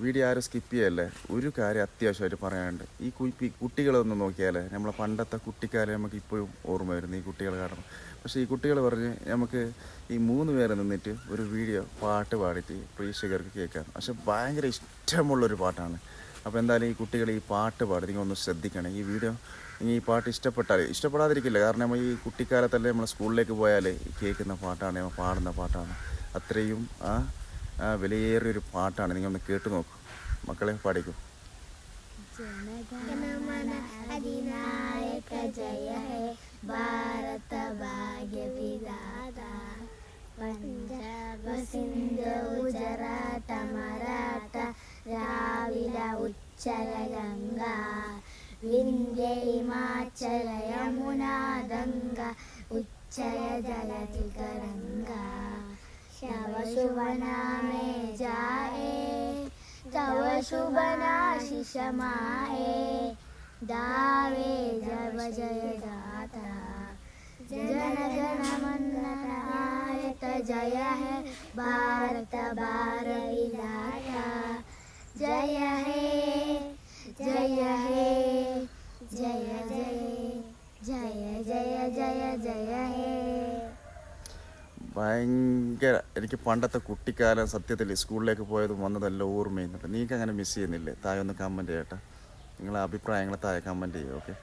Video ആരും skip ചെയ്യല്ലേ. ഒരു കാര്യം അത്യാവശ്യമായിട്ട് പറയാനുണ്ട്. ഈ കുട്ടികളൊന്ന് നോക്കിയാൽ നമ്മളെ പണ്ടത്തെ കുട്ടിക്കാലം നമുക്ക് ഇപ്പോഴും ഓർമ്മ വരുന്നു ഈ കുട്ടികൾ കാരണം. പക്ഷേ ഈ കുട്ടികൾ പറഞ്ഞ് നമുക്ക് ഈ 3 പേര് നിന്നിട്ട് ഒരു വീഡിയോ പാട്ട് പാടിയിട്ട് പ്രേക്ഷകർക്ക് കേൾക്കാം. പക്ഷെ ഭയങ്കര ഇഷ്ടമുള്ളൊരു പാട്ടാണ്. അപ്പോൾ എന്തായാലും ഈ കുട്ടികൾ ഈ പാട്ട് പാടി നിങ്ങളൊന്ന് ശ്രദ്ധിക്കണം. ഈ വീഡിയോ ഈ പാട്ട് ഇഷ്ടപ്പെടാതിരിക്കില്ല. കാരണം നമ്മൾ ഈ കുട്ടിക്കാലത്തല്ലേ നമ്മൾ സ്കൂളിലേക്ക് പോയാൽ കേൾക്കുന്ന പാട്ടാണ്, നമ്മൾ പാടുന്ന പാട്ടാണ്. അത്രയും വിലയേറിയൊരു പാട്ടാണ്. നിങ്ങളൊന്ന് കേട്ടു നോക്കൂ മക്കളെ, പാടിക്കും. ജനഗണമന അധിനായക ജയ ഹേ ഭാരത ഭാഗ്യ വിധാത പഞ്ചാബ സിന്ധു ഗുജറാത്ത മറാഠ ദ്രാവിഡ ഉച്ചല ഗംഗ വിന്ധ്യ ഹിമാചല യമുന ഗംഗ ഉച്ചയ ജലധി ഗംഗ ശവ ശുഭ നാമേ ജായേ तव शुभनाशिष माहे दावे जव जय दाता जन गण मन नायक जय है भारत भार विधाता जय है जय है जय जय जय जय जय जय है. ഭയങ്കര എനിക്ക് പണ്ടത്തെ കുട്ടിക്കാലം സത്യത്തിൽ സ്കൂളിലേക്ക് പോയതും വന്നതെല്ലാം ഓർമ്മ ചെയ്യുന്നുണ്ട്. നീക്ക് അങ്ങനെ മിസ് ചെയ്യുന്നില്ലേ? താഴെ ഒന്ന് കമൻറ്റ് ചെയ്യട്ടെ. നിങ്ങളെ അഭിപ്രായങ്ങൾ താഴെ കമൻറ്റ് ചെയ്യുക. ഓക്കെ.